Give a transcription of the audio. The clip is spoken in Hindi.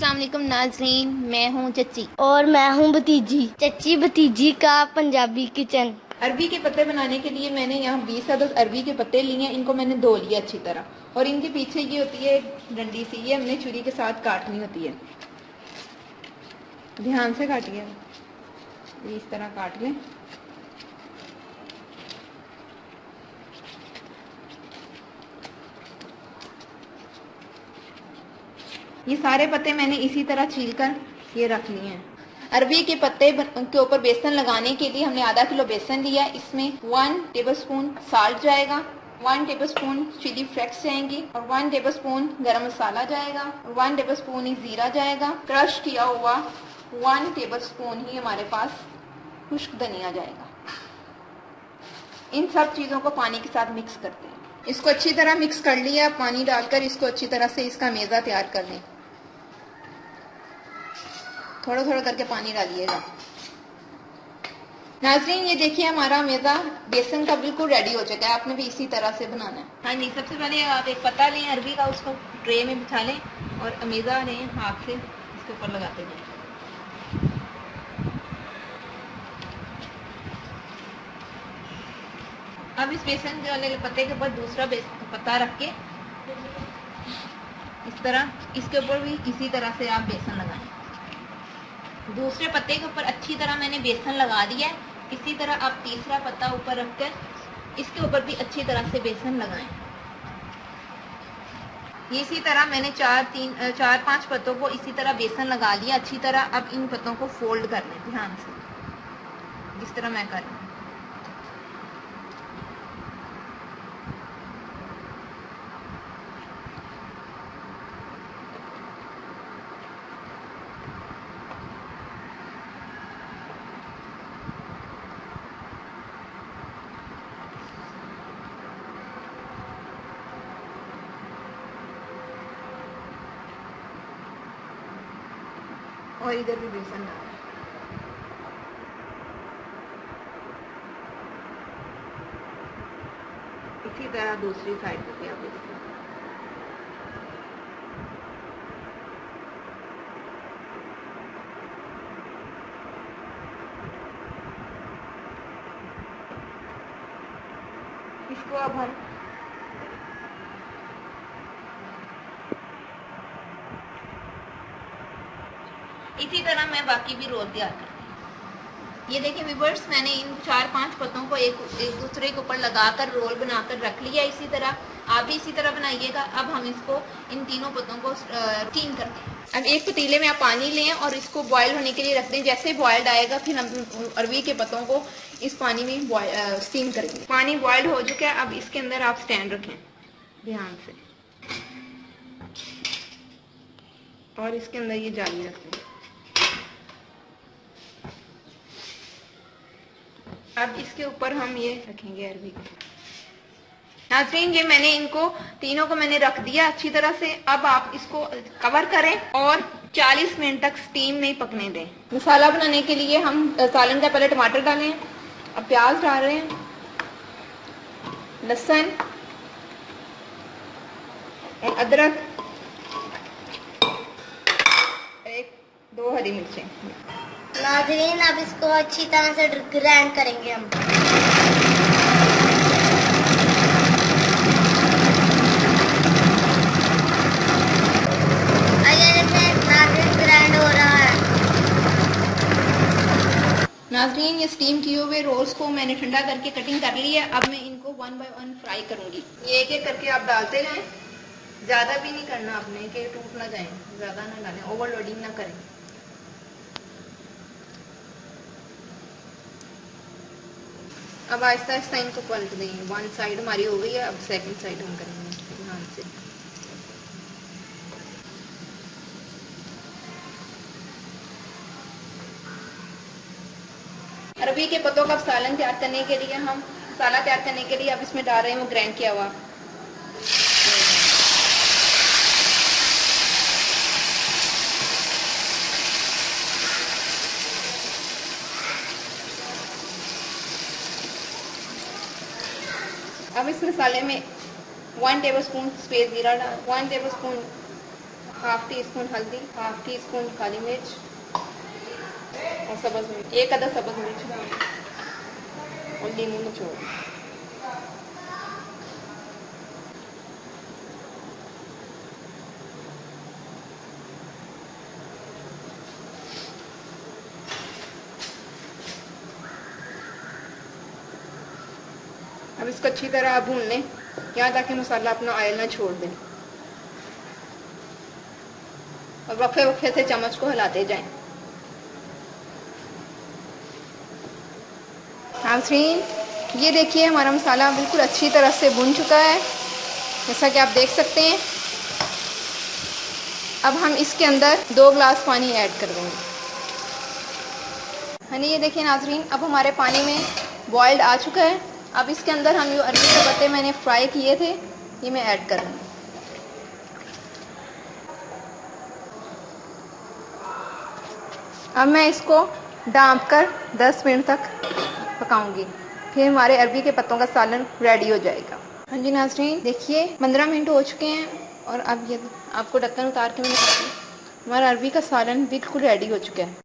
अस्सलाम वालेकुम नाज़रीन, मैं हूँ चच्ची और मैं हूँ भतीजी। चच्ची भतीजी का पंजाबी किचन। अरबी के पत्ते बनाने के लिए मैंने यहाँ 20 अदद अरबी के पत्ते लिए। इनको मैंने धो लिया अच्छी तरह, और इनके पीछे ये होती है डंडी सी, ये हमने छुरी के साथ काटनी होती है। ध्यान से काटिए, इस तरह काट लें। ये सारे पत्ते मैंने इसी तरह छीलकर ये रख लिए हैं। अरबी के पत्ते के ऊपर बेसन लगाने के लिए हमने आधा किलो बेसन लिया। इसमें 1 टेबलस्पून साल्ट जाएगा, 1 टेबलस्पून चिली फ्लेक्स जाएंगी, और 1 टेबलस्पून गरम मसाला जाएगा, और 1 टेबलस्पून ही जीरा जाएगा। क्रश किया हुआ 1 टेबलस्पून ही हमारे पास खुश्क धनिया जाएगा। इन सब चीजों को पानी के साथ मिक्स करते हैं। इसको अच्छी तरह मिक्स कर लिया। पानी डालकर इसको अच्छी तरह से इसका मेज़ा तैयार कर लें। थोड़ा थोड़ा करके पानी डालिएगा। नाज़रीन, ये देखिए हमारा मेज़ा बेसन का बिल्कुल रेडी हो चुका है। आपने भी इसी तरह से बनाना है। हाँ जी, सबसे पहले आप एक पत्ता लें अरबी का, उसको ट्रे में बिछा लें और मेज़ा लें, हाथ से इसके ऊपर लगाते जाएं। अब इस बेसन वाले पत्ते के ऊपर दूसरा पत्ता रख के इस तरह इसके ऊपर भी इसी तरह से आप बेसन लगाएं। दूसरे पत्ते के ऊपर अच्छी तरह मैंने बेसन लगा दिया है। इसी तरह आप तीसरा पत्ता ऊपर रखकर इसके ऊपर भी अच्छी तरह से बेसन लगाएं। इसी तरह मैंने 4-5 पत्तों को इसी तरह बेसन लगा लिया अच्छी तरह। अब इन पत्तों को फोल्ड कर लें ध्यान से, जिस तरह मैं कर रही हूँ। और इधर भी बेसन डालें। इसी तरह दूसरी साइड पे भी आप बेसन। इसको अब हम इसी तरह मैं बाकी भी रोल तैयार करती हूँ। ये देखिए व्यूअर्स, मैंने इन 4-5 पत्तों को एक दूसरे के ऊपर लगाकर रोल बनाकर रख लिया। इसी तरह आप भी इसी तरह बनाइएगा। अब हम इसको इन तीनों पत्तों को स्टीम करते हैं। अब एक पतीले में आप पानी लें और इसको बॉयल होने के लिए रख दें। जैसे बॉयल्ड आएगा फिर हम अरबी के पत्तों को इस पानी में स्टीम करेंगे। पानी बॉयल्ड हो चुका है। अब इसके अंदर आप स्टैंड रखें ध्यान से, और इसके अंदर ये जाली रख दें। अब इसके ऊपर हम ये रखेंगे अरबी के। नाज़रीन, ये मैंने इनको तीनों को मैंने रख दिया अच्छी तरह से। अब आप इसको कवर करें और 40 मिनट तक स्टीम में पकने दें। मसाला बनाने के लिए हम सालन का पहले टमाटर डालें, अब प्याज डाल रहे हैं, लहसुन, अदरक, 1-2 हरी मिर्चें। नाज़रीन, अब इसको अच्छी तरह से ग्राइंड करेंगे हम। ग्राइंड हो रहा है। नाज़रीन, ये स्टीम किए हुए रोल्स को मैंने ठंडा करके कटिंग कर ली है। अब मैं इनको 1 बाय 1 फ्राई करूंगी। ये एक एक करके आप डालते जाएं। ज़्यादा भी नहीं करना आपने कि टूट ना जाए, ज़्यादा ना डालें, ओवरलोडिंग ना करें। अब आहिस्ता आहिस्ता इनको पलट दें। 1 साइड हमारी हो गई है, अब सेकंड साइड हम करेंगे ध्यान से। अरबी के पत्तों का सालन तैयार करने के लिए हम मसाला तैयार करने के लिए अब इसमें डाल रहे हैं वो ग्राइंड किया हुआ। अब इस मसाले में 1 टेबलस्पून सफेद जीरा डाल, 1 टेबलस्पून हाफ टी स्पून हल्दी, हाफ टी स्पून काली मिर्च और सब्ज़ मिर्च, 1 अदद सब्ज़ मिर्च और नींबू निचोड़। अब इसको अच्छी तरह भून लें यहाँ तक कि मसाला अपना ऑयल ना छोड़ दें और वक्फे वक्फे से चम्मच को हिलाते जाएं। नाज़रीन, ये देखिए हमारा मसाला बिल्कुल अच्छी तरह से भुन चुका है, जैसा कि आप देख सकते हैं। अब हम इसके अंदर 2 गिलास पानी ऐड कर देंगे। यानी ये देखिए नाज़रीन, अब हमारे पानी में बॉइल्ड आ चुका है। अब इसके अंदर हम जो अरबी के पत्ते मैंने फ्राई किए थे ये मैं ऐड कर दूँगी। अब मैं इसको ढाँप कर 10 मिनट तक पकाऊंगी, फिर हमारे अरबी के पत्तों का सालन रेडी हो जाएगा। हाँ जी नाज़रीन, देखिए 15 मिनट हो चुके हैं और अब ये आपको ढक्कन उतार के मैंने हमारा अरबी का सालन बिल्कुल रेडी हो चुका है।